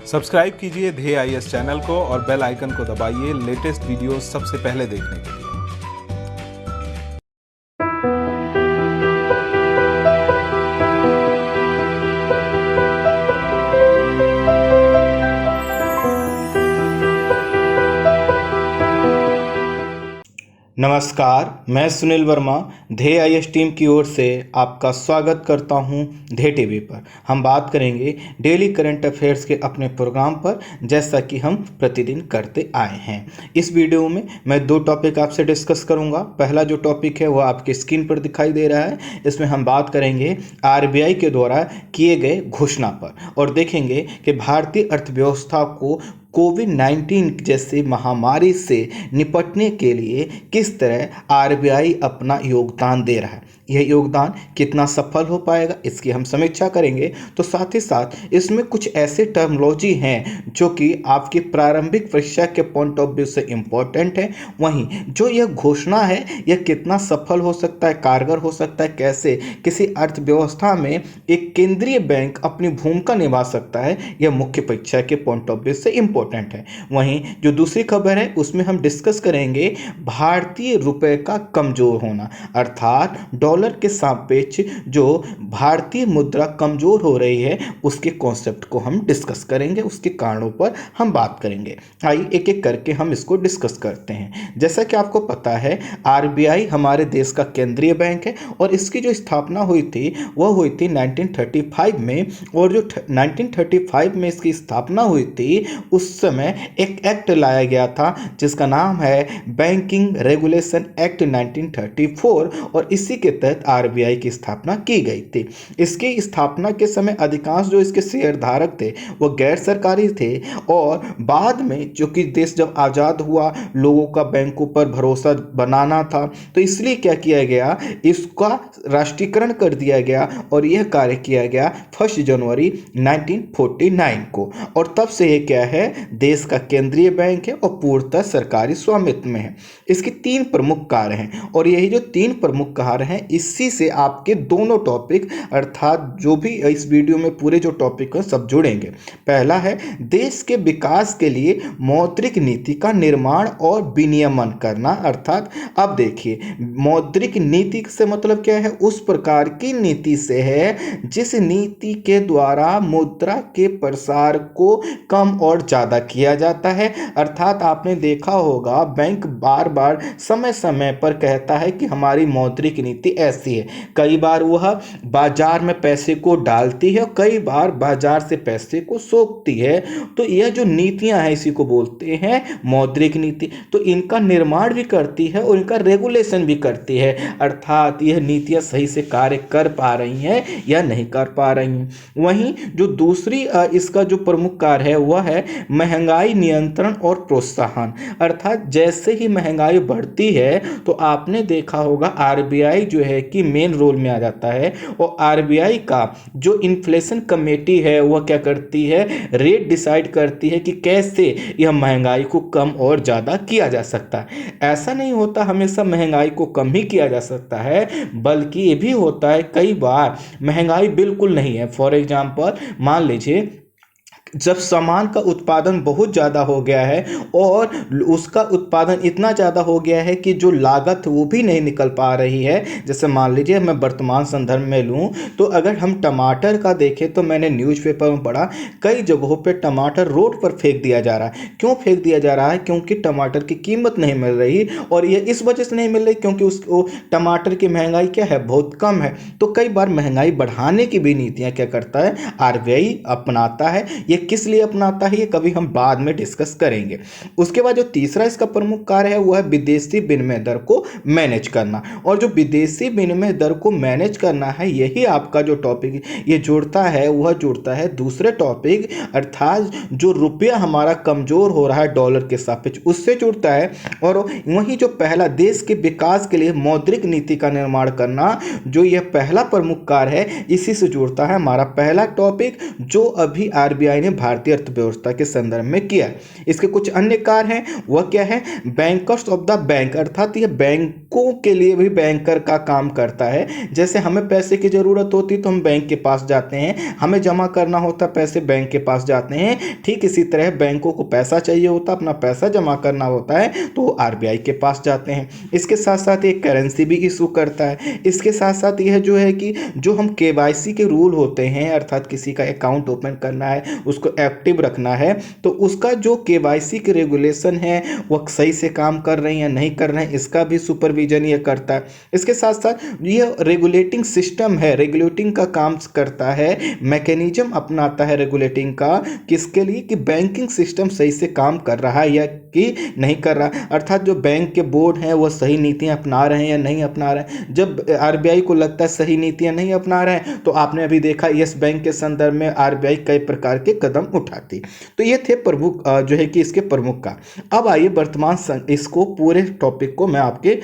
Subscribe कीजिए ध्येय IAS channel को और बेल आइकन को दबाइए लेटेस्ट वीडियो सबसे पहले देखने के लिए। नमस्कार, मैं सुनील वर्मा ध्येय आईएएस टीम की ओर से आपका स्वागत करता हूं ध्येय टीवी पर। हम बात करेंगे डेली करंट अफेयर्स के अपने प्रोग्राम पर, जैसा कि हम प्रतिदिन करते आए हैं। इस वीडियो में मैं दो टॉपिक आपसे डिस्कस करूंगा। पहला जो टॉपिक है वह आपके स्क्रीन पर दिखाई दे रहा है। इसमें हम बात करेंगे आरबीआई के द्वारा किए गए घोषणा पर और देखेंगे कि भारतीय अर्थव्यवस्था को कोविड-19 जैसी महामारी से निपटने के लिए किस तरह आरबीआई अपना योगदान दे रहा है। यह योगदान कितना सफल हो पाएगा, इसकी हम समीक्षा करेंगे। तो साथ ही साथ इसमें कुछ ऐसे टर्मोलॉजी हैं जो कि आपकी प्रारंभिक परीक्षा के पॉइंट ऑफ व्यू से इम्पोर्टेंट है। वहीं जो यह घोषणा है यह कितना सफल हो सकता है, कारगर हो सकता है, कैसे किसी अर्थव्यवस्था में एक केंद्रीय बैंक अपनी भूमिका निभा सकता है, यह मुख्य परीक्षा के पॉइंट ऑफ व्यू से इम्पोर्टेंट है। वहीं जो दूसरी खबर है उसमें हम डिस्कस करेंगे भारतीय रुपए का कमजोर होना, अर्थात डॉलर के सापेक्ष जो भारतीय मुद्रा कमजोर हो रही है उसके कॉन्सेप्ट को हम डिस्कस करेंगे, उसके कारणों पर हम बात करेंगे। आइए एक एक करके हम इसको डिस्कस करते हैं। जैसा कि आपको पता है आरबीआई हमारे देश का केंद्रीय बैंक है और इसकी जो स्थापना हुई थी वह हुई थी 1935 में। और जो 1935 में इसकी स्थापना हुई थी उस समय एक एक्ट लाया गया था जिसका नाम है बैंकिंग रेगुलेशन एक्ट 1934 और इसी के तहत आरबीआई की स्थापना की गई थी। इसकी स्थापना के समय अधिकांश जो इसके शेयर धारक थे वो गैर सरकारी थे और बाद में जो कि देश जब आज़ाद हुआ लोगों का बैंकों पर भरोसा बनाना था तो इसलिए क्या किया गया, इसका राष्ट्रीयकरण कर दिया गया और यह कार्य किया गया 1 जनवरी 1949 को। और तब से ये क्या है, देश का केंद्रीय बैंक है और पूर्णतः सरकारी स्वामित्व में है। इसके 3 प्रमुख कार्य हैं और यही जो 3 प्रमुख कार्य हैं इसी से आपके दोनों टॉपिक अर्थात जो भी इस वीडियो में पूरे जो टॉपिक हैं सब जुड़ेंगे। पहला है देश के विकास के लिए मौद्रिक नीति का निर्माण और विनियमन करना, अर्थात अब देखिए मौद्रिक नीति से मतलब क्या है, उस प्रकार की नीति से है जिस नीति के द्वारा मुद्रा के प्रसार को कम और ज़्यादा किया जाता है। अर्थात आपने देखा होगा बैंक बार बार समय समय पर कहता है कि हमारी मौद्रिक नीति ऐसी है। कई बार वह बाजार में पैसे को डालती है और कई बार बाजार से पैसे को सोखती है। तो यह जो नीतियां हैं इसी को बोलते हैं मौद्रिक नीति। तो इनका निर्माण भी करती है और इनका रेगुलेशन भी करती है, अर्थात यह नीतियां सही से कार्य कर पा रही हैं या नहीं कर पा रही हैं। वहीं जो दूसरी इसका जो प्रमुख कार्य है वह है महंगाई नियंत्रण और प्रोत्साहन, अर्थात जैसे ही महंगाई बढ़ती है तो आपने देखा होगा आरबीआई जो है कि मेन रोल में आ जाता है और आरबीआई का जो इन्फ्लेशन कमेटी है वह क्या करती है, रेट डिसाइड करती है कि कैसे यह महंगाई को कम और ज़्यादा किया जा सकता है। ऐसा नहीं होता हमेशा महंगाई को कम ही किया जा सकता है, बल्कि ये भी होता है कई बार महंगाई बिल्कुल नहीं है। फॉर एग्जाम्पल मान लीजिए जब सामान का उत्पादन बहुत ज़्यादा हो गया है और उसका उत्पादन इतना ज़्यादा हो गया है कि जो लागत वो भी नहीं निकल पा रही है। जैसे मान लीजिए मैं वर्तमान संदर्भ में लूँ तो अगर हम टमाटर का देखें तो मैंने न्यूज़पेपर में पढ़ा कई जगहों पे टमाटर रोड पर फेंक दिया जा रहा है। क्यों फेंक दिया जा रहा है? क्योंकि टमाटर की कीमत नहीं मिल रही और ये इस वजह से नहीं मिल रही क्योंकि उसको टमाटर की महंगाई क्या है, बहुत कम है। तो कई बार महंगाई बढ़ाने की भी नीतियाँ क्या करता है, आरबीआई अपनाता है। ये किस लिए अपनाता है ये कभी हम बाद में डिस्कस करेंगे। उसके बाद जो तीसरा इसका प्रमुख कार्य है वह है विदेशी विनिमय दर को मैनेज करना। और जो विदेशी विनिमय दर को मैनेज करना है यही आपका जो टॉपिक ये जोड़ता है वह जोड़ता है दूसरे टॉपिक, अर्थात जो रुपया हमारा कमजोर हो रहा है डॉलर के सापेक्ष उससे जुड़ता है। और वही जो पहला देश के विकास के लिए मौद्रिक नीति का निर्माण करना, जो यह पहला प्रमुख कार्य है इसी से जुड़ता है हमारा पहला टॉपिक जो अभी आरबीआई करेंगे भारतीय अर्थव्यवस्था के संदर्भ में किया है। इसके कुछ अन्य कार्य हैं, वह क्या है, बैंकर्स ऑफ द बैंक, अर्थात यह बैंकों के लिए भी बैंकर का काम करता है। जैसे हमें पैसे की जरूरत होती तो हम बैंक के पास जाते हैं, हमें जमा करना होता पैसे बैंक के पास जाते हैं, ठीक इसी तरह बैंकों को पैसा चाहिए होता, अपना पैसा जमा करना होता है तो आरबीआई के पास जाते हैं। इसके साथ साथ एक करेंसी भी इशू करता है। इसके साथ साथ यह जो है कि जो हम केवाईसी के रूल होते हैं, अर्थात किसी का अकाउंट ओपन करना है, उसको एक्टिव रखना है, तो उसका जो केवाईसी के रेगुलेशन है वह सही से काम कर रहे हैं या नहीं कर रहे हैं, इसका भी सुपरविजन ये करता है। इसके साथ साथ ये रेगुलेटिंग सिस्टम है, रेगुलेटिंग का काम करता है, मैकेनिज्म अपनाता है रेगुलेटिंग का, किसके लिए, कि बैंकिंग सिस्टम सही से काम कर रहा है या कि नहीं कर रहा, अर्थात जो बैंक के बोर्ड हैं वो सही नीतियां अपना रहे हैं या नहीं अपना रहे हैं। जब आरबीआई को लगता है सही नीतियां नहीं अपना रहे हैं तो आपने अभी देखा यस बैंक के संदर्भ में आरबीआई कई प्रकार के कदम उठाती। तो ये थे प्रमुख जो है कि इसके प्रमुख का। अब आइए वर्तमान इसको पूरे टॉपिक को मैं आपके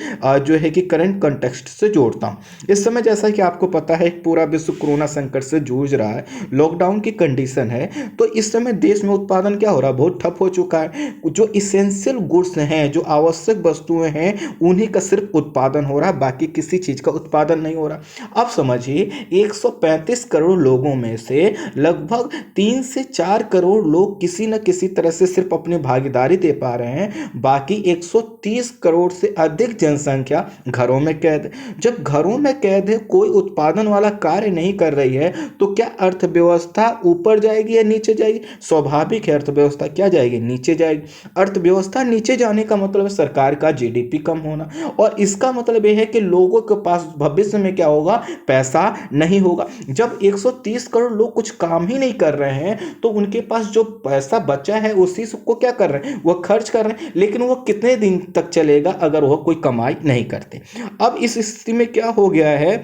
जो है कि करंट कॉन्टेक्स्ट से जोड़ता हूँ। इस समय जैसा कि आपको पता है पूरा विश्व कोरोना संकट से जूझ रहा है, लॉकडाउन की कंडीशन है, तो इस समय देश में उत्पादन क्या हो रहा है, बहुत ठप हो चुका है। जो इसेंशियल गुड्स हैं, जो आवश्यक वस्तुएं हैं, उन्हीं का सिर्फ उत्पादन हो रहा है, बाकी किसी चीज का उत्पादन नहीं हो रहा। अब समझिए 135 करोड़ लोगों में से लगभग 3 से 4 करोड़ लोग किसी न किसी तरह से सिर्फ अपनी भागीदारी दे पा रहे हैं, बाकी 130 करोड़ से अधिक जनसंख्या घरों में कैद है। जब घरों में कैद है, कोई उत्पादन वाला कार्य नहीं कर रही है, तो क्या अर्थव्यवस्था ऊपर जाएगी या नीचे जाएगी? स्वाभाविक है, अर्थव्यवस्था क्या जाएगी, नीचे जाएगी। अर्थव्यवस्था नीचे जाने का मतलब है सरकार का जीडीपी कम होना, और इसका मतलब यह है कि लोगों के पास भविष्य में क्या होगा, पैसा नहीं होगा। जब 130 करोड़ लोग कुछ काम ही नहीं कर रहे हैं तो उनके पास जो पैसा बचा है उसी को क्या कर रहे हैं, वह खर्च कर रहे हैं, लेकिन वह कितने दिन तक चलेगा अगर वह कोई कमाई नहीं करते। अब इस स्थिति में क्या हो गया है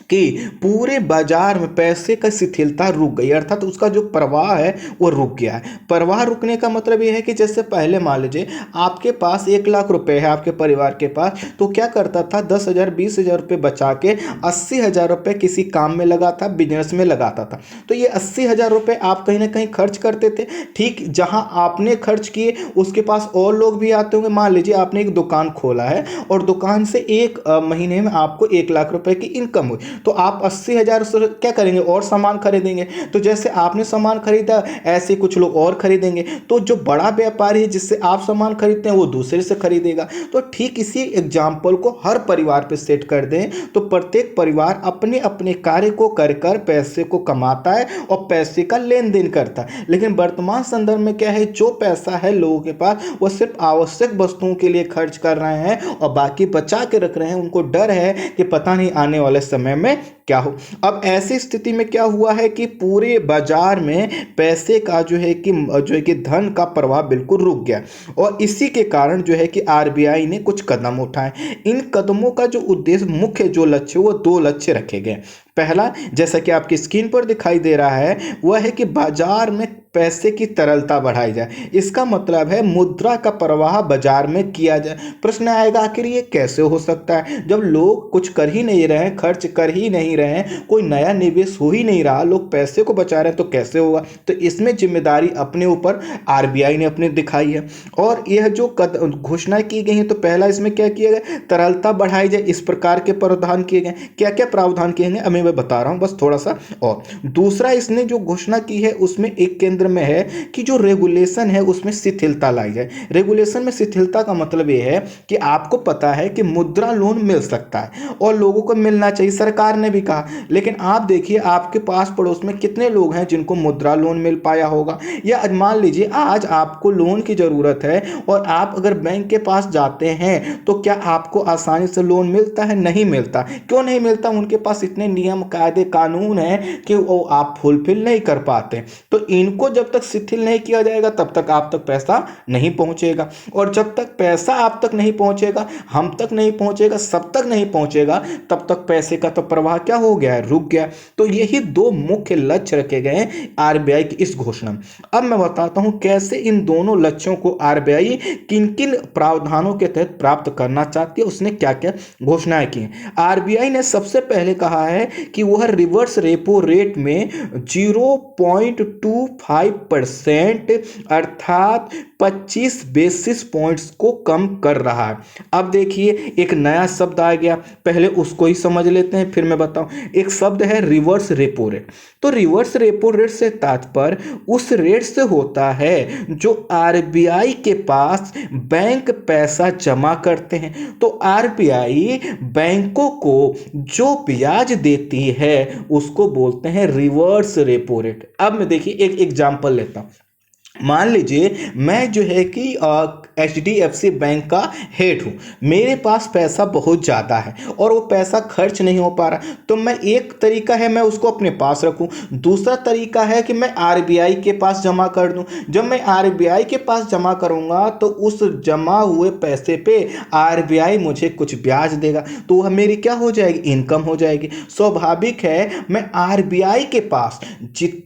कि पूरे बाजार में पैसे का शिथिलता रुक गई, अर्थात उसका जो प्रवाह है वो रुक गया है। प्रवाह रुकने का मतलब ये है कि जैसे पहले मान लीजिए आपके पास 1 लाख रुपए है आपके परिवार के पास, तो क्या करता था, 10,000 20,000 रुपये बचा के 80,000 रुपये किसी काम में लगाता, बिजनेस में लगाता था। तो ये 80,000 रुपये आप कहीं ना कहीं खर्च करते थे। ठीक जहां आपने खर्च किए उसके पास और लोग भी आते होंगे। मान लीजिए आपने एक दुकान खोला है और दुकान से एक महीने में आपको 1 लाख रुपए की इनकम हुई, तो आप 80,000 से क्या करेंगे, और सामान खरीदेंगे। तो जैसे आपने सामान खरीदा ऐसे कुछ लोग और खरीदेंगे, तो जो बड़ा व्यापारी है जिससे आप सामान खरीदते हैं वो दूसरे से खरीदेगा। तो ठीक इसी एग्जाम्पल को हर परिवार पे सेट कर दें तो प्रत्येक परिवार अपने अपने कार्य को कर कर पैसे को कमाता है और पैसे का लेन देन करता है। लेकिन वर्तमान संदर्भ में क्या है, जो पैसा है लोगों के पास वो सिर्फ आवश्यक वस्तुओं के लिए खर्च कर रहे हैं और बाकी बचा के रख रहे हैं। उनको डर है कि पता नहीं आने वाले समय में क्या हो। अब ऐसी स्थिति में क्या हुआ है कि पूरे बाजार में पैसे का जो है कि धन का प्रवाह बिल्कुल रुक गया, और इसी के कारण जो है कि आरबीआई ने कुछ कदम उठाए। इन कदमों का जो उद्देश्य, मुख्य जो लक्ष्य, वो 2 लक्ष्य रखे गए। पहला, जैसा कि आपकी स्क्रीन पर दिखाई दे रहा है, वह है कि बाजार में पैसे की तरलता बढ़ाई जाए। इसका मतलब है मुद्रा का प्रवाह बाजार में किया जाए। प्रश्न आएगा आखिर ये कैसे हो सकता है, जब लोग कुछ कर ही नहीं रहे हैं, खर्च कर ही नहीं रहे हैं, कोई नया निवेश हो ही नहीं रहा, लोग पैसे को बचा रहे हैं, तो कैसे होगा? तो इसमें जिम्मेदारी अपने ऊपर आरबीआई ने अपने दिखाई है, और यह जो घोषणा की गई है, तो पहला इसमें क्या किया गया, तरलता बढ़ाई जाए, इस प्रकार के प्रावधान किए गए। क्या क्या प्रावधान किए गए अभी मैं बता रहा हूं बस थोड़ा सा। और दूसरा, इसने जो घोषणा की है उसमें एक केंद्र में है कि जो रेगुलेशन है उसमें शिथिलता लाई जाए। रेगुलेशन में शिथिलता का मतलब यह है कि आपको पता है कि मुद्रा लोन मिल सकता है और लोगों को मिलना चाहिए, सरकार ने भी कहा, लेकिन आप देखिए आपके पास पड़ोस में कितने लोग हैं जिनको मुद्रा लोन मिल पाया होगा। या मान लीजिए आज आपको लोन की जरूरत है और आप अगर बैंक के पास जाते हैं तो क्या आपको आसानी से लोन मिलता है? नहीं मिलता। क्यों नहीं मिलता? उनके पास इतने नियम कायदे कानून है कि वो आप फुलफिल नहीं कर पाते। तो इनको जब तक शिथिल नहीं किया जाएगा तब तक आप तक पैसा नहीं पहुंचेगा, और जब तक पैसा आप तक नहीं पहुंचेगा, हम तक नहीं पहुंचेगा, सब तक नहीं पहुंचेगा, तब तक पैसे का तो प्रवाह क्या क्या हो गया है, रुक गया। तो यही दो मुख्य लक्ष्य रखे गए हैं आरबीआई की इस घोषणा में। अब मैं बताता हूं कैसे इन दोनों लक्ष्यों को आरबीआई किन किन प्रावधानों के तहत प्राप्त करना चाहती है, उसने क्या क्या घोषणाएं की हैं। आरबीआई ने सबसे पहले कहा है कि वह रिवर्स रेपो रेट में 0.25% अर्थात 25 बेसिस पॉइंट्स को कम कर रहा है। अब देखिए एक नया शब्द आ गया, पहले उसको ही समझ लेते हैं फिर मैं बताऊं। एक शब्द है रिवर्स रेपो रेट। तो रिवर्स रेपो रेट से तात्पर्य उस रेट से होता है जो आरबीआई के पास बैंक पैसा जमा करते हैं। तो आरबीआई बैंकों को जो ब्याज देती है उसको बोलते हैं रिवर्स रेपो रेट। अब मैं देखिए एक एग्जांपल लेता हूं। मान लीजिए मैं जो है कि HDFC बैंक का हेड हूँ, मेरे पास पैसा बहुत ज़्यादा है और वो पैसा खर्च नहीं हो पा रहा। तो मैं एक तरीका है मैं उसको अपने पास रखूँ, दूसरा तरीका है कि मैं आरबीआई के पास जमा कर दूँ। जब मैं आरबीआई के पास जमा करूँगा तो उस जमा हुए पैसे पे आरबीआई मुझे कुछ ब्याज देगा, तो वह मेरी क्या हो जाएगी, इनकम हो जाएगी। स्वाभाविक है मैं आरबीआई के पास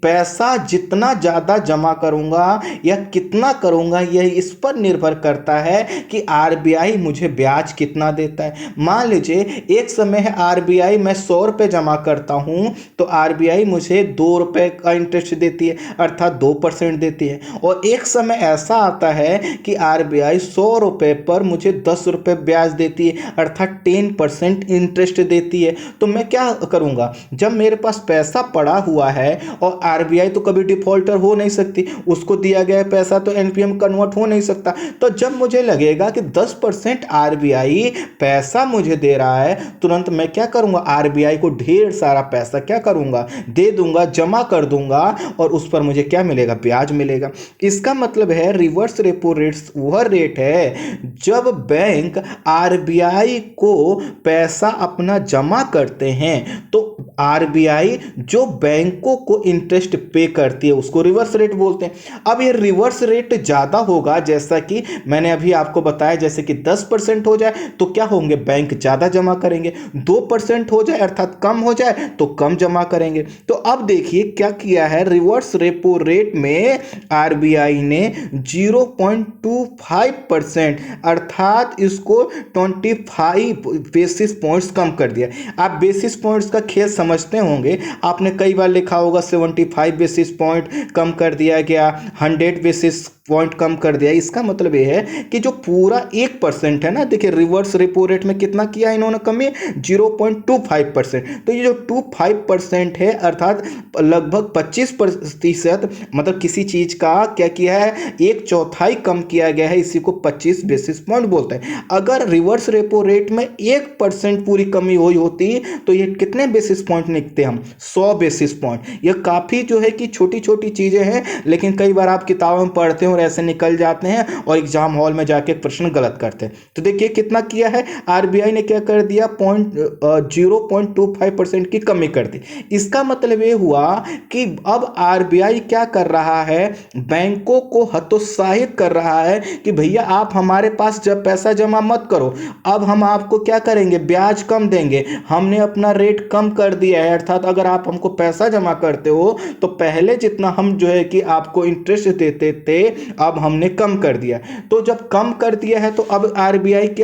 पैसा जितना ज़्यादा जमा करूँगा या कितना करूंगा यह इस पर निर्भर करता है कि आरबीआई मुझे ब्याज कितना देता है। मान लीजिए एक समय है आरबीआई मैं 100 रुपये जमा करता हूं तो आरबीआई मुझे 2 रुपये का इंटरेस्ट देती है अर्थात 2% देती है। और एक समय ऐसा आता है कि आरबीआई 100 रुपये पर मुझे 10 रुपये ब्याज देती है अर्थात 10% इंटरेस्ट देती है। तो मैं क्या करूंगा, जब मेरे पास पैसा पड़ा हुआ है और आरबीआई तो कभी डिफॉल्टर हो नहीं सकती, उसको दिया गया पैसा तो एनपीएम कन्वर्ट हो नहीं सकता। तो जब मुझे लगेगा कि 10% आरबीआई पैसा मुझे दे रहा है, तुरंत मैं क्या करूंगा, आरबीआई को ढेर सारा पैसा क्या करूंगा, दे दूंगा, जमा कर दूंगा और उस पर मुझे क्या मिलेगा, ब्याज मिलेगा। इसका मतलब है रिवर्स रेपो रेट वह रेट है जब बैंक आरबीआई को पैसा अपना जमा करते हैं तो आरबीआई जो बैंकों को इंटरेस्ट पे करती है उसको रिवर्स रेट बोलते हैं। अब ये रिवर्स रेट ज़्यादा होगा, जैसा कि मैंने अभी आपको बताया, जैसे कि 10% हो जाए तो क्या होंगे, बैंक ज़्यादा जमा करेंगे, 2% हो जाए अर्थात कम हो जाए तो कम जमा करेंगे। तो अब देखिए क्या किया है, रिवर्स रेपो रेट में आरबीआई ने 0.25% अर्थात इसको 25 बेसिस पॉइंट्स कम कर दिया। आप बेसिस पॉइंट्स का खेल समझते होंगे, आपने कई बार लिखा होगा 75 बेसिस पॉइंट कम कर दिया गया, 100 बेसिस पॉइंट कम कर दिया। इसका मतलब ये है कि जो पूरा 1% है ना, देखिए रिवर्स रेपो रेट में कितना किया इन्होंने कमी, 0.25%। तो ये जो 25% है अर्थात लगभग 25%, मतलब किसी चीज का क्या किया है, 1/4 कम किया गया है, इसी को 25 बेसिस पॉइंट बोलते हैं। अगर रिवर्स रेपो रेट में 1% पूरी कमी हुई होती तो ये कितने बेसिस पॉइंट निकलते, हम 100 बेसिस पॉइंट। ये काफी जो है कि छोटी छोटी चीजें हैं, लेकिन कई बार आप किताबों में पढ़ते हो और ऐसे निकल जाते हैं और एग्जाम हॉल में जाके प्रश्न गलत करते हैं। तो देखिए कितना किया है आरबीआई ने, क्या कर दिया, 0.25% की कमी कर दी। इसका मतलब ये हुआ कि अब आरबीआई क्या कर रहा है, बैंकों को हतोत्साहित कर रहा है कि भैया आप हमारे पास जब पैसा जमा मत करो, अब हम आपको क्या करेंगे, ब्याज कम देंगे, हमने अपना रेट कम कर दिया है। अर्थात अगर आप हमको पैसा जमा करते हो तो पहले जितना हम जो है कि आपको इंटरेस्ट देते थे अब हमने कम कर दिया। तो जब कम कर दिया है तो अब आरबीआई के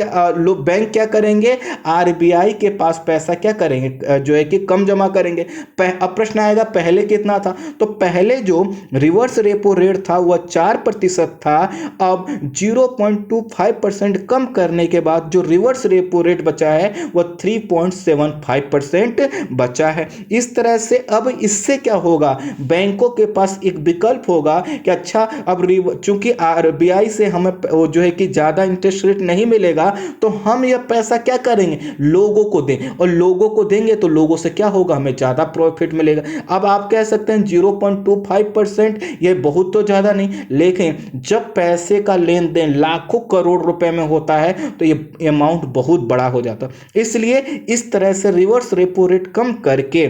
बैंक क्या करेंगे, आरबीआई के पास पैसा क्या करेंगे, जो है कि कम जमा करेंगे। अब प्रश्न आएगा पहले कितना था, तो पहले जो रिवर्स रेपो रेट था वह 4% था, अब 0.25% कम करने के बाद जो रिवर्स रेपो रेट बचा है वह 3.75% बचा है। इस तरह से अब इससे क्या होगा, बैंकों के पास एक विकल्प होगा कि अच्छा अब चूंकि आरबीआई से हमें जो है कि ज्यादा इंटरेस्ट रेट नहीं मिलेगा तो हम यह पैसा क्या करेंगे, लोगों को दें, और लोगों को देंगे तो लोगों से क्या होगा, हमें ज्यादा प्रॉफिट मिलेगा। अब आप कह सकते हैं 0.25% ये बहुत तो ज्यादा नहीं, लेकिन जब पैसे का लेन देन लाखों करोड़ रुपए में होता है तो ये अमाउंट बहुत बड़ा हो जाता है। इसलिए इस तरह से रिवर्स रेपो रेट कम करके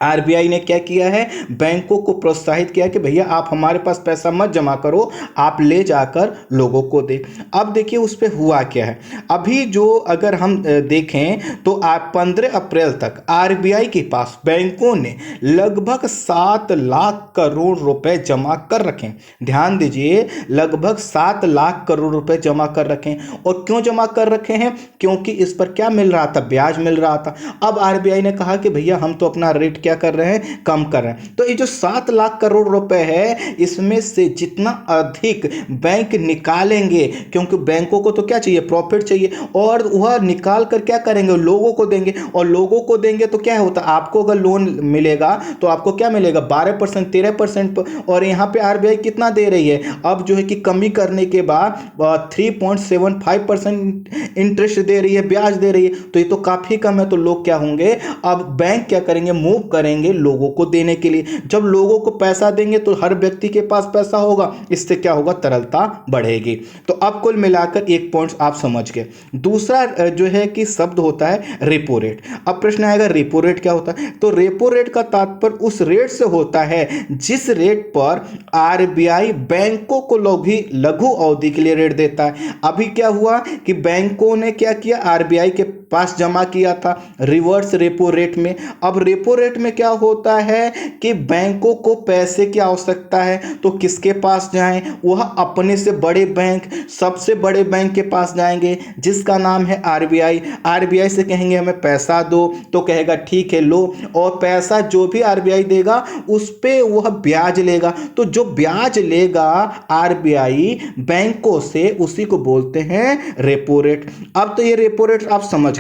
आरबीआई ने क्या किया है, बैंकों को प्रोत्साहित किया कि भैया आप हमारे पास पैसा मत जमा करो, आप ले जाकर लोगों को दे। अब देखिए उस पे हुआ क्या है। अभी जो अगर हम देखें तो 15 अप्रैल तक आरबीआई के पास बैंकों ने लगभग 7 लाख करोड़ रुपए जमा कर रखे हैं। ध्यान दीजिए, लगभग 7 लाख करोड़ रुपए जमा कर रखे हैं। और क्यों जमा कर रखे हैं? क्योंकि इस पर क्या मिल रहा था, ब्याज मिल रहा था। अब आरबीआई ने कहा कि भैया हम तो अपना रेट क्या कर रहे हैं, कम कर रहे हैं। तो ये जो 7 लाख करोड़ रुपए है, इसमें से जितना अधिक बैंक निकालेंगे, क्योंकि बैंकों को तो क्या चाहिए, प्रॉफिट चाहिए, और वह निकाल कर क्या करेंगे, लोगों को देंगे। और लोगों को देंगे तो क्या होता है, आपको अगर लोन मिलेगा तो आपको क्या मिलेगा, 12% 13%। और यहाँ पे आरबीआई कितना दे रही है, अब जो है कि कमी करने के बाद 3.75% इंटरेस्ट दे रही है, ब्याज दे रही है। तो ये तो काफी कम है। तो लोग क्या होंगे, अब बैंक क्या करेंगे, मूव करेंगे लोगों को देने के लिए। जब लोगों को पैसा देंगे तो हर व्यक्ति के पास पैसा होगा, इससे क्या होगा, तरलता बढ़ेगी। तो अब कुल मिलाकर एक पॉइंट आप समझ गए। दूसरा जो है कि शब्द होता है रेपो रेट। अब प्रश्न आएगा रेपो रेट क्या होता है? तो रेपो रेट का तात्पर्य उस रेट से होता है जिस रेट पर आरबीआई बैंकों को लघु अवधि के लिए रेट देता है। अभी क्या हुआ कि बैंकों ने क्या किया, आरबीआई के पास जमा किया था रिवर्स रेपो रेट में। अब रेपो रेट में क्या होता है कि बैंकों को पैसे की आवश्यकता है, तो किसके पास जाएं, वह अपने से बड़े बैंक, सबसे बड़े बैंक के पास जाएंगे जिसका नाम है आरबीआई। आरबीआई से कहेंगे हमें पैसा दो, तो कहेगा ठीक है लो, और पैसा जो भी आरबीआई देगा उस पे वह ब्याज लेगा। तो जो ब्याज लेगा आरबीआई बैंकों से, उसी को बोलते हैं रेपो रेट। अब तो ये रेपो रेट आप समझ गए।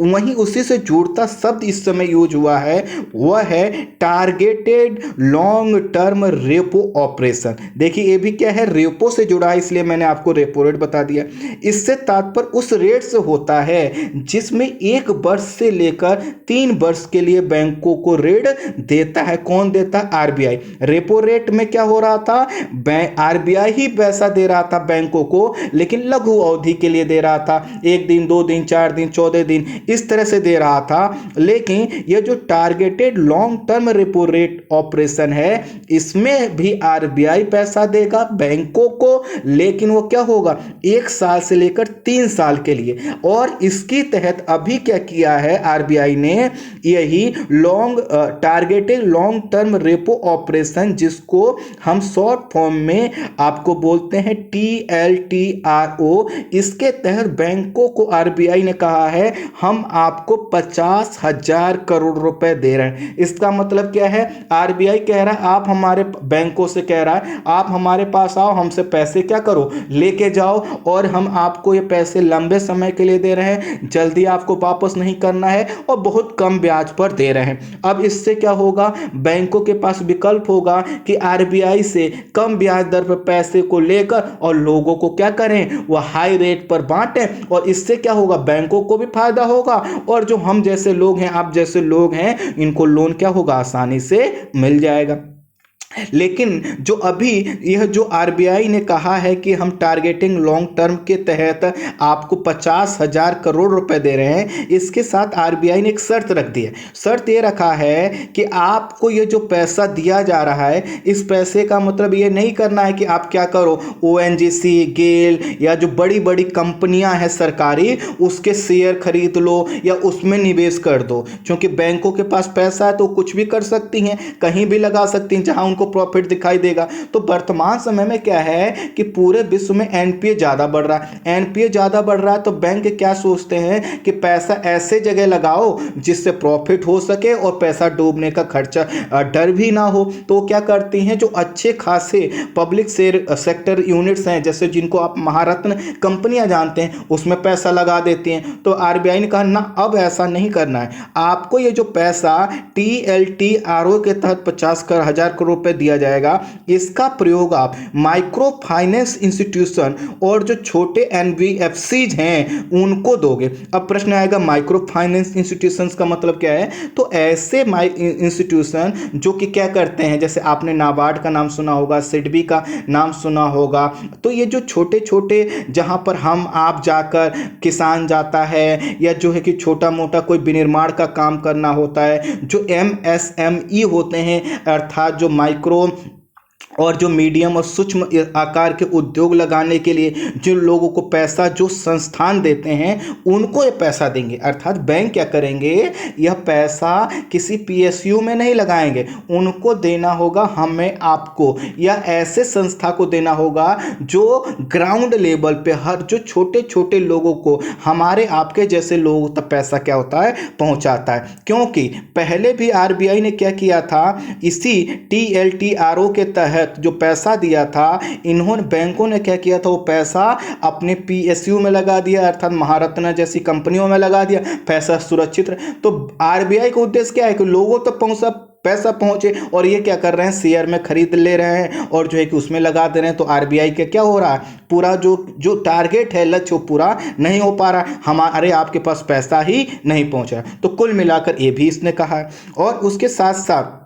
वहीं उसी से जुड़ता शब्द इस समय यूज हुआ है, वह है targeted long term repo operation. देखिए ये भी क्या है, रेपो से जुड़ा है, इसलिए मैंने आपको रेपो रेट बता दिया। इससे तात्पर्य उस रेट से होता है जिसमें 1 वर्ष से लेकर 3 वर्ष के लिए बैंकों को ऋण देता है। कौन देता है? आरबीआई। रेपो रेट में क्या हो रहा था, आरबीआई ही पैसा दे रहा था बैंकों को, लेकिन लघु अवधि के लिए दे रहा था, 1 दिन 2 दिन 4 दिन 14 दिन इस तरह से दे रहा था। लेकिन यह जो targeted long term repo rate operation है, इसमें भी आरबीआई पैसा देगा बैंकों को, लेकिन वो क्या होगा, 1 साल से लेकर 3 साल के लिए। और इसके तहत अभी क्या किया है आरबीआई ने, यही targeted long term repo operation, जिसको हम शॉर्ट फॉर्म में आपको बोलते हैं TLTRO, इसके तहत बैंकों को आरबीआई ने कहा है हम आपको 50,000 करोड़ रुपए दे रहे हैं। इसका मतलब क्या है, आरबीआई कह रहा है आप हमारे बैंकों से कह रहा है आप हमारे पास आओ, हमसे पैसे क्या करो, लेके जाओ, और हम आपको ये पैसे लंबे समय के लिए दे रहे हैं, जल्दी आपको वापस नहीं करना है, और बहुत कम ब्याज पर दे रहे हैं। अब इससे क्या होगा, बैंकों के पास विकल्प होगा कि आरबीआई से कम ब्याज दर पर पैसे को लेकर और लोगों को क्या करें, वह हाई रेट पर बांटें। और इससे क्या होगा, बैंकों को भी फायदा होगा, और जो हम जैसे लोग हैं, आप जैसे लोग हैं, इनको लोन क्या होगा, आसानी से मिल जाएगा। लेकिन जो अभी यह जो आरबीआई ने कहा है कि हम टारगेटिंग लॉन्ग टर्म के तहत आपको 50,000 करोड़ रुपए दे रहे हैं, इसके साथ आरबीआई ने एक शर्त रख दी है। शर्त ये रखा है कि आपको ये जो पैसा दिया जा रहा है, इस पैसे का मतलब ये नहीं करना है कि आप क्या करो, ओएनजीसी, गेल या जो बड़ी बड़ी कंपनियां हैं सरकारी, उसके शेयर खरीद लो या उसमें निवेश कर दो। क्योंकि बैंकों के पास पैसा है तो कुछ भी कर सकती हैं, कहीं भी लगा सकती हैं जहां उनको प्रॉफिट दिखाई देगा। तो वर्तमान समय में क्या है कि पूरे विश्व में एनपीए ज्यादा बढ़ रहा है। एनपीए ज्यादा बढ़ रहा है तो बैंक क्या सोचते हैं कि पैसा ऐसे जगह लगाओ जिससे प्रॉफिट हो सके और पैसा डूबने का खर्चा डर भी ना हो। तो क्या करती हैं, जो अच्छे खासे पब्लिक सेक्टर यूनिट्स हैं, जैसे जिनको आप महारत्न कंपनियां जानते हैं, उसमें पैसा लगा देती हैं। तो आरबीआई ने कहा ना, अब ऐसा नहीं करना है, आपको ये जो पैसा TLTRO के तहत 50,000 करोड़ रुपए दिया जाएगा, इसका प्रयोग आप माइक्रो फाइनेंस इंस्टीट्यूशन और जो छोटे NBFCs हैं उनको दोगे। अब प्रश्न आएगा माइक्रो फाइनेंस इंस्टीट्यूशंस का मतलब क्या है? तो ऐसे इंस्टीट्यूशन जो कि क्या करते हैं, जैसे आपने नाबार्ड का नाम सुना होगा, सिडबी का नाम सुना होगा, तो ये जो छोटे छोटे जहां पर हम आप जाकर किसान जाता है या जो है कि छोटा मोटा कोई विनिर्माण का काम करना होता है, जो MSME होते हैं अर्थात जो माइक्रो और जो मीडियम और सूक्ष्म आकार के उद्योग लगाने के लिए जिन लोगों को पैसा जो संस्थान देते हैं उनको ये पैसा देंगे। अर्थात बैंक क्या करेंगे, यह पैसा किसी PSU में नहीं लगाएंगे, उनको देना होगा हमें आपको, या ऐसे संस्था को देना होगा जो ग्राउंड लेवल पे हर जो छोटे छोटे लोगों को, हमारे आपके जैसे लोगों तक पैसा क्या होता है पहुंचाता है। क्योंकि पहले भी RBI ने क्या किया था, इसी TLTRO के तहत जो पैसा दिया था, इन्होंने बैंकों ने क्या किया था, वो पैसा अपने PSU में लगा दिया, अर्थात महारत्ना जैसी कंपनियों में लगा दिया, पैसा सुरक्षित रहे। तो RBI का उद्देश्य क्या है कि लोगों तक पैसा पहुंचे, और ये क्या कर रहे हैं, शेयर में खरीद ले रहे हैं और जो है कि उसमें लगा दे रहे हैं। तो RBI के क्या हो रहा है, पूरा जो टारगेट है, लक्ष्य, वो पूरा नहीं हो पा रहा, हमारे आपके पास पैसा ही नहीं पहुंच रहा। तो कुल मिलाकर ये भी इसने कहा है। और उसके साथ साथ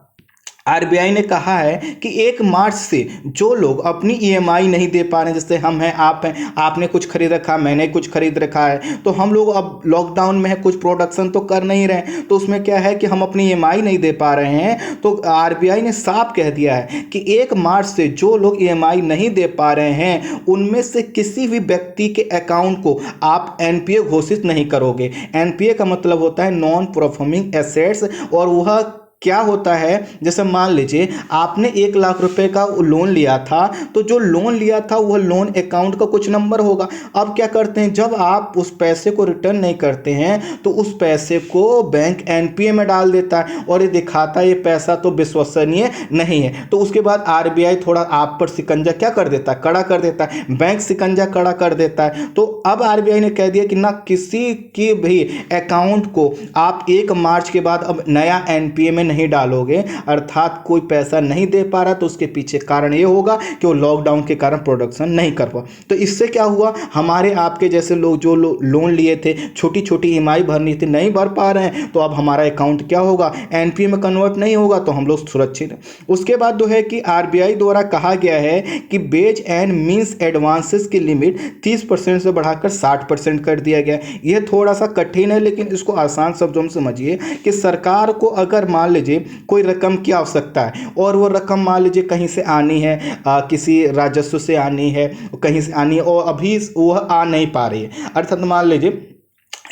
RBI ने कहा है कि 1 मार्च से जो लोग अपनी EMI नहीं दे पा रहे हैं, जैसे हम हैं, आप हैं, आपने कुछ खरीद रखा, मैंने कुछ खरीद रखा है, तो हम लोग अब लॉकडाउन में है, कुछ प्रोडक्शन तो कर नहीं रहे, तो उसमें क्या है कि हम अपनी EMI नहीं दे पा रहे हैं। तो RBI ने साफ कह दिया है कि 1 मार्च से जो लोग EMI नहीं दे पा रहे हैं उनमें से किसी भी व्यक्ति के अकाउंट को आप NPA घोषित नहीं करोगे। NPA का मतलब होता है नॉन परफॉर्मिंग एसेट्स, और वह क्या होता है, जैसे मान लीजिए आपने 1 लाख रुपए का लोन लिया था, तो जो लोन लिया था वह लोन अकाउंट का कुछ नंबर होगा। अब क्या करते हैं, जब आप उस पैसे को रिटर्न नहीं करते हैं तो उस पैसे को बैंक NPA में डाल देता है और ये दिखाता है ये पैसा तो विश्वसनीय नहीं है। तो उसके बाद RBI थोड़ा आप पर शिकंजा क्या कर देता है, कड़ा कर देता है, बैंक शिकंजा कड़ा कर देता है। तो अब RBI ने कह दिया कि ना किसी के भी अकाउंट को आप 1 मार्च के बाद अब नया NPA में नहीं डालोगे, अर्थात कोई पैसा नहीं दे पा रहा तो उसके पीछे कारण ये होगा कि वो लॉकडाउन के कारण प्रोडक्शन नहीं कर पा। तो इससे क्या हुआ, हमारे आपके जैसे लोग जो लोन लिए थे, छोटी छोटी EMI भरनी थी, नहीं भर पा रहे हैं, तो अब हमारा अकाउंट क्या होगा, NPA में कन्वर्ट नहीं होगा, तो हम लोग सुरक्षित हैं। उसके बाद जो है कि RBI द्वारा कहा गया है कि वेज एंड मीन्स एडवांसेस की लिमिट 30% से बढ़ाकर 60% कर दिया गया। यह थोड़ा सा कठिन है, लेकिन इसको आसान शब्दों में समझिए कि सरकार को अगर मान लीजिए कोई रकम की आवश्यकता है और वो रकम मान लीजिए कहीं से आनी है, किसी राजस्व से आनी है, कहीं से आनी है और अभी वह आ नहीं पा रही है, अर्थात मान लीजिए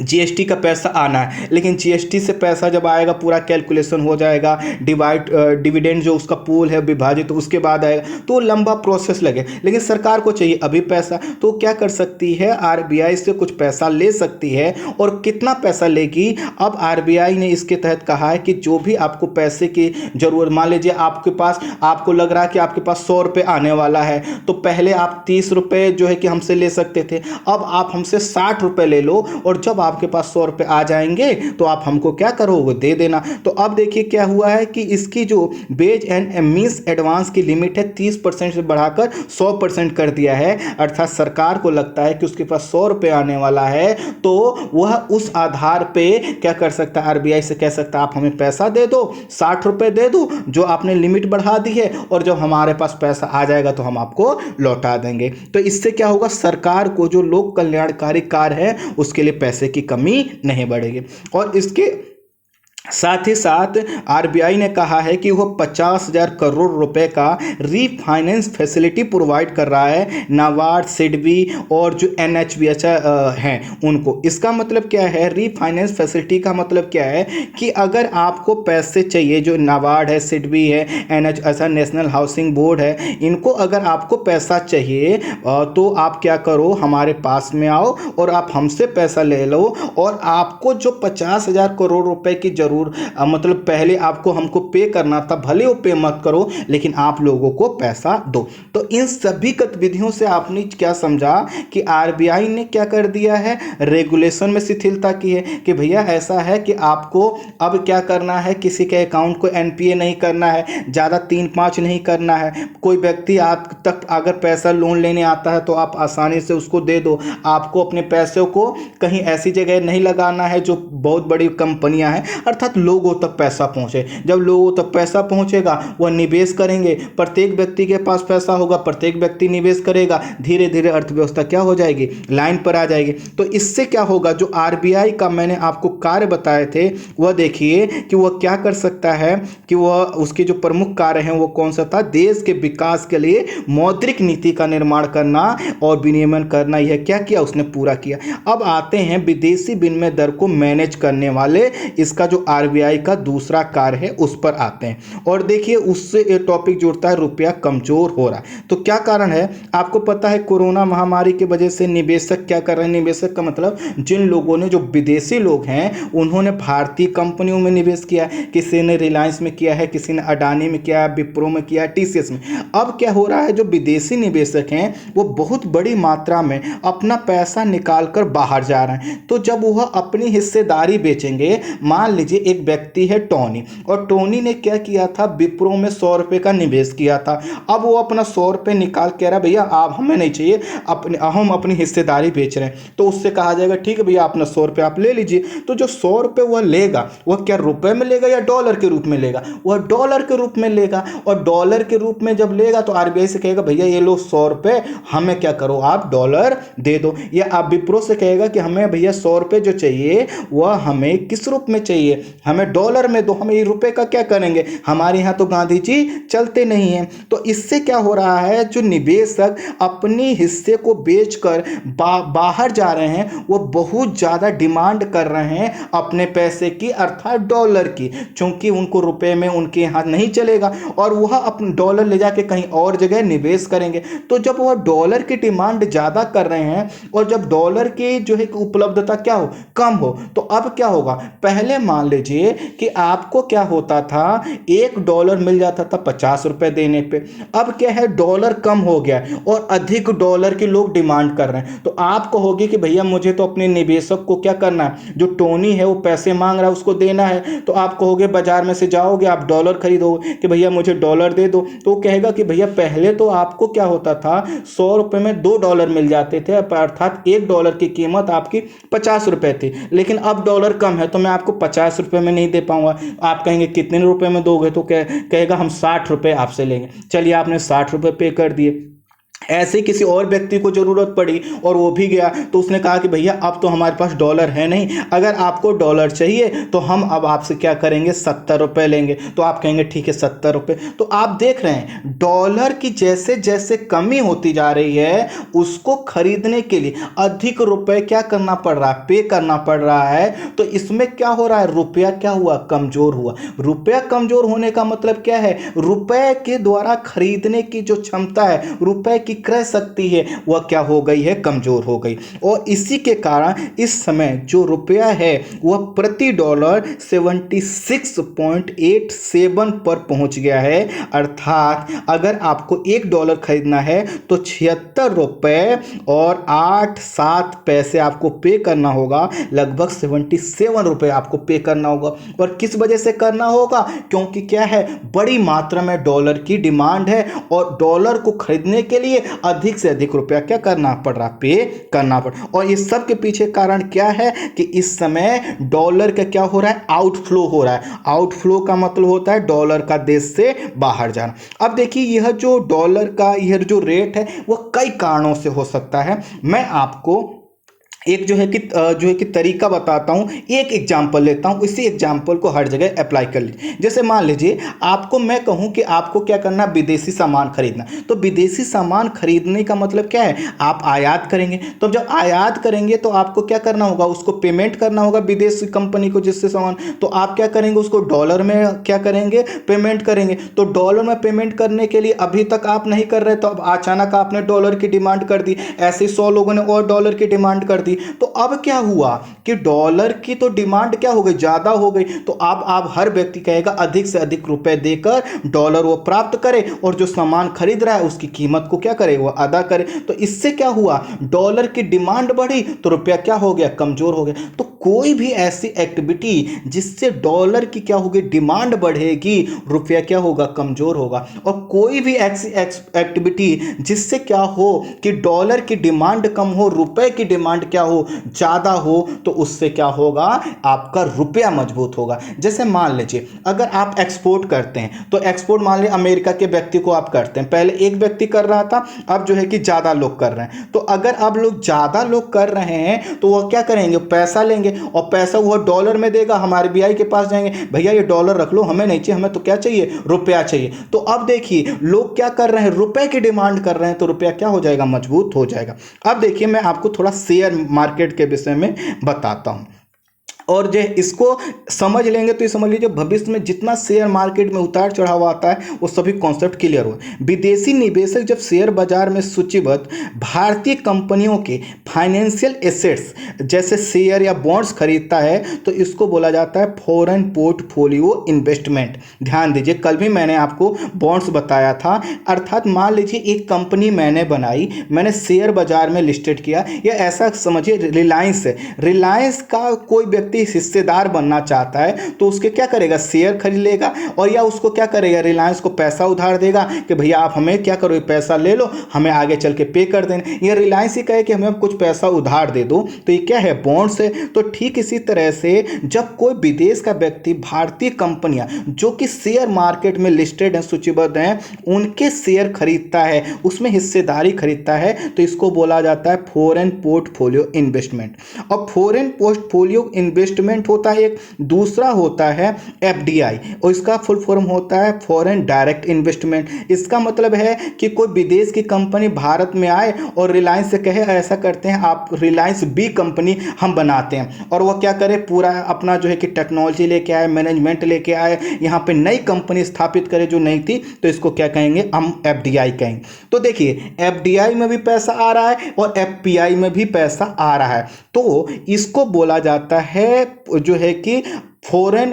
GST का पैसा आना है, लेकिन GST से पैसा जब आएगा पूरा कैलकुलेशन हो जाएगा, डिविडेंड जो उसका पूल है विभाजित, तो उसके बाद आएगा, तो लंबा प्रोसेस लगे। लेकिन सरकार को चाहिए अभी पैसा, तो क्या कर सकती है, RBI से कुछ पैसा ले सकती है। और कितना पैसा लेगी, अब RBI ने इसके तहत कहा है कि जो भी आपको पैसे की जरूरत, मान लीजिए आपके पास, आपको लग रहा है कि आपके पास 100 रुपये आने वाला है, तो पहले आप 30 रुपये जो है कि हमसे ले सकते थे, अब आप हमसे 60 रुपये ले लो, और जब आपके पास 100 रुपये आ जाएंगे तो आप हमको क्या करोगे, दे देना। तो अब देखिए क्या हुआ है कि इसकी जो वेज एंड मीन्स एडवांस की लिमिट है 30% से बढ़ाकर 100% कर दिया है। अर्थात सरकार को लगता है कि उसके पास 100 रुपये आने वाला है, तो वह उस आधार पे क्या कर सकता है, RBI से कह सकता है आप हमें पैसा दे दो, 60 रुपये दे दो जो आपने लिमिट बढ़ा दी है, और जब हमारे पास पैसा आ जाएगा तो हम आपको लौटा देंगे। तो इससे क्या होगा, सरकार को जो लोक कल्याणकारी कार्य है उसके लिए पैसे की कमी नहीं बढ़ेगी। और इसके साथ ही साथ RBI ने कहा है कि वह 50,000 करोड़ रुपए का रीफाइनेंस फैसिलिटी प्रोवाइड कर रहा है नाबार्ड, सिडबी और जो NHB हैं उनको। इसका मतलब क्या है, रीफाइनेंस फैसिलिटी का मतलब क्या है कि अगर आपको पैसे चाहिए, जो नाबार्ड है, सिडबी है, NHB नेशनल हाउसिंग बोर्ड है, इनको अगर आपको पैसा चाहिए तो आप क्या करो, हमारे पास में आओ और आप हमसे पैसा ले लो, और आपको जो 50,000 करोड़ रुपए की जरूरत ज़रूर मतलब पहले आपको हमको पे करना था, भले वो पे मत करो लेकिन आप लोगों को पैसा दो। तो इन सभी गतिविधियों से आपने क्या समझा कि आरबीआई ने क्या कर दिया है, रेगुलेशन में शिथिलता की है कि भैया ऐसा है कि आपको अब क्या करना है, किसी के अकाउंट को एनपीए नहीं करना है, ज़्यादा 3-5 नहीं करना है। कोई व्यक्ति आप तक अगर पैसा लोन लेने आता है तो आप आसानी से उसको दे दो। आपको अपने पैसे को कहीं ऐसी जगह नहीं लगाना है जो बहुत बड़ी कंपनियां हैं, अर्थात लोगों तक पैसा पहुंचे। जब लोगों तक पैसा पहुंचेगा वह निवेश करेंगे, प्रत्येक व्यक्ति के पास पैसा होगा, प्रत्येक व्यक्ति निवेश करेगा, धीरे धीरे अर्थव्यवस्था क्या हो जाएगी, लाइन पर आ जाएगी। तो इससे क्या होगा, जो आरबीआई का मैंने आपको कार्य बताए थे वह देखिए कि वह क्या कर सकता है कि वह उसके जो प्रमुख कार्य हैं वो कौन सा था, देश के विकास के लिए मौद्रिक नीति का निर्माण करना और विनियमन करना। यह क्या किया, उसने पूरा किया। अब आते हैं विदेशी विनिमय दर को मैनेज करने वाले, इसका जो आरबीआई का दूसरा कार्य है उस पर आते हैं। और देखिए उससे एक टॉपिक जुड़ता है, रुपया कमजोर हो रहा है। तो क्या कारण है, आपको पता है कोरोना महामारी की वजह से निवेशक क्या कर रहे हैं, निवेशक का मतलब जिन लोगों ने, जो विदेशी लोग हैं उन्होंने भारतीय कंपनियों में निवेश किया, किसी ने रिलायंस में किया है, किसी ने अडानी में किया, विप्रो में किया, टीसीएस में। अब क्या हो रहा है, जो विदेशी निवेशक हैं वो बहुत बड़ी मात्रा में अपना पैसा निकाल कर बाहर जा रहे हैं। तो जब वह अपनी हिस्सेदारी बेचेंगे, मान लीजिए एक व्यक्ति है टोनी, और टोनी ने क्या किया था, विप्रो में 100 रुपये का निवेश किया था। अब वो अपना 100 रुपये निकाल कह रहा भैया आप, हमें नहीं चाहिए, हम अपनी हिस्सेदारी बेच रहे हैं। तो उससे कहा जाएगा ठीक है भैया अपना 100 रुपये आप ले लीजिए। तो जो 100 रुपये वह लेगा वह क्या रुपए में लेगा या डॉलर के रूप में लेगा, वह डॉलर के रूप में लेगा। और डॉलर के रूप में जब लेगा तो आरबीआई से कहेगा भैया ये लो 100 रुपये, हमें क्या करो आप डॉलर दे दो। या आप विप्रो से कहेगा कि हमें भैया 100 रुपये जो चाहिए वह हमें किस रूप में चाहिए, हमें डॉलर में दो, हम ये रुपये का क्या करेंगे, हमारे यहाँ तो गांधी जी चलते नहीं हैं। तो इससे क्या हो रहा है, जो निवेशक अपनी हिस्से को बेचकर बाहर जा रहे हैं वो बहुत ज़्यादा डिमांड कर रहे हैं अपने पैसे की, अर्थात डॉलर की, क्योंकि उनको रुपए में उनके यहाँ नहीं चलेगा और वह अपने डॉलर ले जाके कहीं और जगह निवेश करेंगे। तो जब वह डॉलर की डिमांड ज़्यादा कर रहे हैं और जब डॉलर की जो है उपलब्धता क्या हो, कम हो, तो अब क्या होगा, पहले मान लीजिए कि आपको क्या होता था, $1 मिल जाता था 50 रुपए देने पे। अब क्या है, डॉलर कम हो गया और अधिक डॉलर के लोग डिमांड कर रहे हैं। तो आप कहोगे कि भैया मुझे तो अपने निवेशक को क्या करना है, जो टोनी है वो पैसे मांग रहा है उसको देना है। तो आप कहोगे बाजार में से जाओगे, आप डॉलर खरीदोगे कि भैया मुझे डॉलर दे दो। तो वो कहेगा कि भैया पहले तो आपको क्या होता था, 100 रुपए में $2 मिल जाते थे, अर्थात $1 की कीमत आपकी 50 रुपए थी। लेकिन अब डॉलर कम है तो मैं आपको 50 रुपए में नहीं दे पाऊंगा। आप कहेंगे कितने रुपए में दोगे, तो कहेगा हम 60 रुपए आपसे लेंगे। चलिए आपने 60 रुपए पे कर दिए। ऐसे किसी और व्यक्ति को जरूरत पड़ी और वो भी गया, तो उसने कहा कि भैया अब तो हमारे पास डॉलर है नहीं, अगर आपको डॉलर चाहिए तो हम अब आपसे क्या करेंगे, 70 रुपए लेंगे। तो आप कहेंगे ठीक है 70 रुपए। तो आप देख रहे हैं डॉलर की जैसे जैसे कमी होती जा रही है, उसको खरीदने के लिए अधिक रुपए क्या करना पड़ रहा है, पे करना पड़ रहा है। तो इसमें क्या हो रहा है, रुपया क्या हुआ, कमजोर हुआ। रुपया कमजोर होने का मतलब क्या है, रुपए के द्वारा खरीदने की जो क्षमता है, रुपए की क्रय शक्ति है, वह क्या हो गई है, कमजोर हो गई। और इसी के कारण इस समय जो रुपया है वह प्रति डॉलर 76.87 पर पहुंच गया है। अर्थात अगर आपको $1 खरीदना है तो 76 रुपए और 87 पैसे आपको पे करना होगा, लगभग 77 रुपए आपको पे करना होगा। और किस वजह से करना होगा, क्योंकि क्या है, बड़ी मात्रा में डॉलर की डिमांड है और डॉलर को खरीदने के लिए अधिक से अधिक रुपया क्या करना पड़ रहा, पे करना पड़। और इस सब के पीछे कारण क्या है कि इस समय डॉलर का क्या हो रहा है, आउटफ्लो हो रहा है। आउटफ्लो का मतलब होता है डॉलर का देश से बाहर जाना। अब देखिए यह जो डॉलर का यह जो रेट है वह कई कारणों से हो सकता है। मैं आपको एक जो है कि तरीका बताता हूँ, एक एग्जाम्पल लेता हूँ, इसी एग्जाम्पल को हर जगह अप्लाई कर लीजिए। जैसे मान लीजिए आपको मैं कहूँ कि आपको क्या करना, विदेशी सामान खरीदना। तो विदेशी सामान खरीदने का मतलब क्या है, आप आयात करेंगे। तो जब आयात करेंगे तो आपको क्या करना होगा, उसको पेमेंट करना होगा विदेशी कंपनी को जिससे सामान। तो आप क्या करेंगे, उसको डॉलर में क्या करेंगे, पेमेंट करेंगे। तो डॉलर में पेमेंट करने के लिए अभी तक आप नहीं कर रहे, तो अब अचानक आपने डॉलर की डिमांड कर दी, ऐसे 100 लोगों ने और डॉलर की डिमांड कर दी। तो अब क्या हुआ कि डॉलर की तो डिमांड क्या हो गई, ज़्यादा हो गई। तो अब आप हर व्यक्ति कहेगा अधिक से अधिक रुपए देकर डॉलर वो प्राप्त करे और जो सामान खरीद रहा है उसकी कीमत को क्या करे, वो अदा करे। तो इससे क्या हुआ, डॉलर की डिमांड बढ़ी तो रुपया क्या हो गया, कमजोर हो गया। तो कोई भी ऐसी एक्टिविटी जिससे डॉलर की क्या होगी, डिमांड बढ़ेगी, रुपया क्या होगा, कमजोर होगा। और कोई भी ऐसी एक्टिविटी जिससे क्या हो कि डॉलर की डिमांड कम हो, रुपए की डिमांड क्या हो, ज्यादा हो, तो उससे क्या होगा, आपका रुपया मजबूत होगा। जैसे मान लीजिए अगर आप एक्सपोर्ट करते हैं तो एक्सपोर्ट मान लीजिए अमेरिका के व्यक्ति को आप करते हैं, पहले एक व्यक्ति कर रहा था, अब जो है कि ज्यादा लोग कर रहे हैं। तो अगर अब लोग ज्यादा लोग कर रहे हैं तो वह क्या करेंगे, पैसा लेंगे और पैसा वह डॉलर में देगा, हमारे बीआई के पास जाएंगे, भैया ये डॉलर रख लो, हमें नहीं चाहिए, हमें तो क्या चाहिए, रुपया चाहिए। तो अब देखिए लोग क्या कर रहे हैं, रुपए की डिमांड कर रहे हैं, तो रुपया क्या हो जाएगा, मजबूत हो जाएगा। अब देखिए मैं आपको थोड़ा शेयर मार्केट के विषय में बताता हूं और जो इसको समझ लेंगे तो ये समझ लीजिए भविष्य में जितना शेयर मार्केट में उतार चढ़ाव आता है वो सभी कॉन्सेप्ट क्लियर हो। विदेशी निवेशक जब शेयर बाजार में सूचीबद्ध भारतीय कंपनियों के फाइनेंशियल एसेट्स जैसे शेयर या बॉन्ड्स खरीदता है तो इसको बोला जाता है फॉरेन पोर्टफोलियो इन्वेस्टमेंट। ध्यान दीजिए, कल भी मैंने आपको बॉन्ड्स बताया था, अर्थात मान लीजिए एक कंपनी मैंने बनाई, मैंने शेयर बाजार में लिस्टेड किया, या ऐसा समझिए रिलायंस है, रिलायंस का कोई व्यक्ति हिस्सेदार बनना चाहता है तो उसके क्या करेगा, शेयर खरीद लेगा, और या उसको क्या करेगा, रिलायंस को पैसा उधार देगा कि भैया आप हमें क्या करो, पैसा ले लो, हमें आगे चल के पे कर देना। या रिलायंस ही कहे कि हमें कुछ पैसा उधार दे दो, तो ये क्या है, बॉन्ड्स है। तो ठीक इसी तरह से जब कोई विदेश का व्यक्ति भारतीय कंपनियां जो कि शेयर मार्केट में लिस्टेड हैं, सूचीबद्ध हैं, उनके शेयर खरीदता है, उसमें हिस्सेदारी खरीदता है, तो इसको बोला जाता है फॉरेन पोर्टफोलियो इन्वेस्टमेंट। और फॉरेन पोर्टफोलियो इन्वेस्टमेंट होता है एक, दूसरा होता है एफडीआई और इसका फुल फॉर्म होता है फॉरेन डायरेक्ट इन्वेस्टमेंट। इसका मतलब है कि कोई विदेश की कंपनी भारत में आए और रिलायंस से कहे ऐसा करते हैं आप रिलायंस बी कंपनी हम बनाते हैं, और वह क्या करे, पूरा अपना जो है कि टेक्नोलॉजी लेके आए, मैनेजमेंट लेके आए, यहाँ पे नई कंपनी स्थापित करे जो नहीं थी, तो इसको क्या कहेंगे, हम एफडीआई कहेंगे। तो देखिए एफडीआई में भी पैसा आ रहा है और एफपीआई में भी पैसा आ रहा है, तो इसको बोला जाता है जो है कि फॉरेन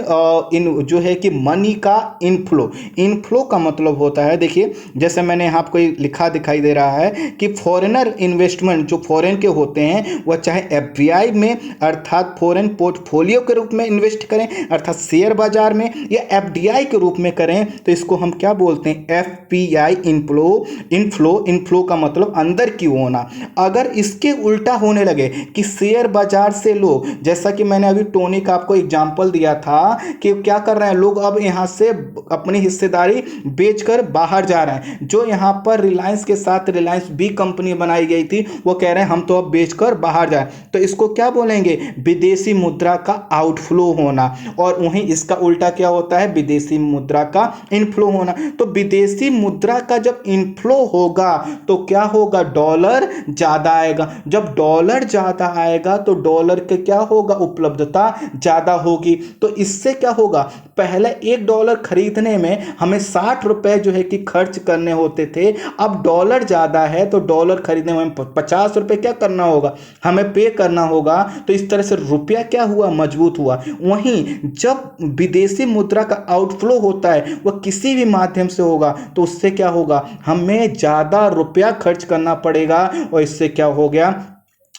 जो है कि मनी का इनफ्लो। इनफ्लो का मतलब होता है, देखिए जैसे मैंने यहाँ आपको लिखा दिखाई दे रहा है कि फॉरेनर इन्वेस्टमेंट जो फॉरेन के होते हैं वह चाहे एफपीआई में अर्थात फॉरेन पोर्टफोलियो के रूप में इन्वेस्ट करें अर्थात शेयर बाजार में, या एफडीआई के रूप में करें, तो इसको हम क्या बोलते हैं, एफपीआई इनफ्लो। इनफ्लो का मतलब अंदर की होना। अगर इसके उल्टा होने लगे कि शेयर बाजार से लोग, जैसा कि मैंने अभी टोनी का आपको एग्जाम्पल दिया था कि क्या कर रहे हैं लोग, अब यहां से अपनी हिस्सेदारी बेचकर बाहर जा रहे हैं। जो यहां पर रिलायंस के साथ रिलायंस बी कंपनी बनाई गई थी वो कह रहे हैं हम तो अब बेचकर बाहर जाए, तो इसको क्या बोलेंगे, विदेशी मुद्रा का आउटफ्लो होना। और वहीं इसका उल्टा क्या होता है, विदेशी मुद्रा का इनफ्लो होना। तो विदेशी मुद्रा का जब इनफ्लो होगा तो क्या होगा, डॉलर ज्यादा आएगा। जब डॉलर ज्यादा आएगा तो डॉलर के क्या होगा, उपलब्धता ज्यादा होगी। तो इससे क्या होगा, पहले $1 खरीदने में हमें 60 रुपए जो है कि खर्च करने होते थे, अब डॉलर ज्यादा है तो डॉलर खरीदने में 50 रुपए क्या करना होगा, हमें पे करना होगा। तो इस तरह से रुपया क्या हुआ, मजबूत हुआ। वहीं जब विदेशी मुद्रा का आउटफ्लो होता है वह किसी भी माध्यम से होगा तो उससे क्या होगा, हमें ज्यादा रुपया खर्च करना पड़ेगा और इससे क्या हो गया,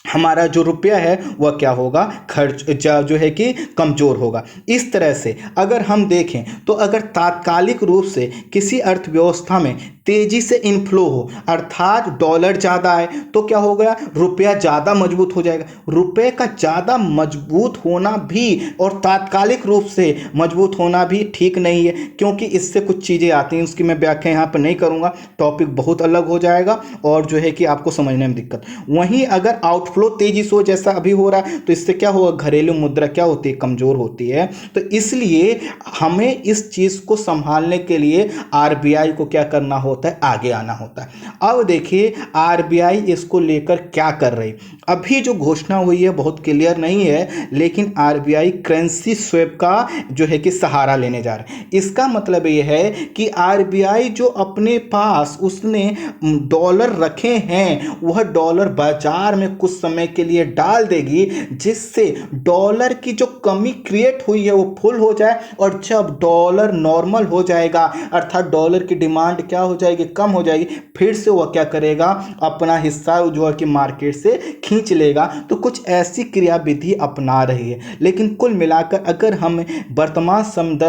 हमारा जो रुपया है वह क्या होगा, खर्च जो है कि कमजोर होगा। इस तरह से अगर हम देखें तो अगर तात्कालिक रूप से किसी अर्थव्यवस्था में तेजी से इनफ्लो हो अर्थात डॉलर ज़्यादा है तो क्या हो गया, रुपया ज़्यादा मजबूत हो जाएगा। रुपये का ज़्यादा मजबूत होना भी और तात्कालिक रूप से मजबूत होना भी ठीक नहीं है, क्योंकि इससे कुछ चीज़ें आती हैं, उसकी मैं व्याख्या यहाँ पर नहीं करूँगा, टॉपिक बहुत अलग हो जाएगा और जो है कि आपको समझने में दिक्कत। वहीं अगर आउटफ्लो तेजी से हो जैसा अभी हो रहा है तो इससे क्या होगा, घरेलू मुद्रा क्या होती है, कमज़ोर होती है। तो इसलिए हमें इस चीज़ को संभालने के लिए आरबीआई को क्या करना होता होता है, आगे आना होता है। अब देखिए आरबीआई इसको लेकर क्या कर रही, अभी जो घोषणा हुई है बहुत क्लियर नहीं है, लेकिन आरबीआई करेंसी स्वैप का जो है कि सहारा लेने जा रहा है। इसका मतलब ये है कि आरबीआई जो अपने पास उसने डॉलर रखे हैं वह डॉलर बाजार में कुछ समय के लिए डाल देगी, जिससे डॉलर की जो कमी क्रिएट हुई है वो फुल हो जाए, और जब डॉलर नॉर्मल हो जाएगा अर्थात डॉलर की डिमांड क्या हो जाएगी, कम हो जाएगी, फिर से वह क्या करेगा, अपना हिस्सा जो है कि मार्केट से खींच लेगा। तो कुछ ऐसी क्रियाविधि अपना रही है। लेकिन कुल मिलाकर अगर हम वर्तमान संदर्भ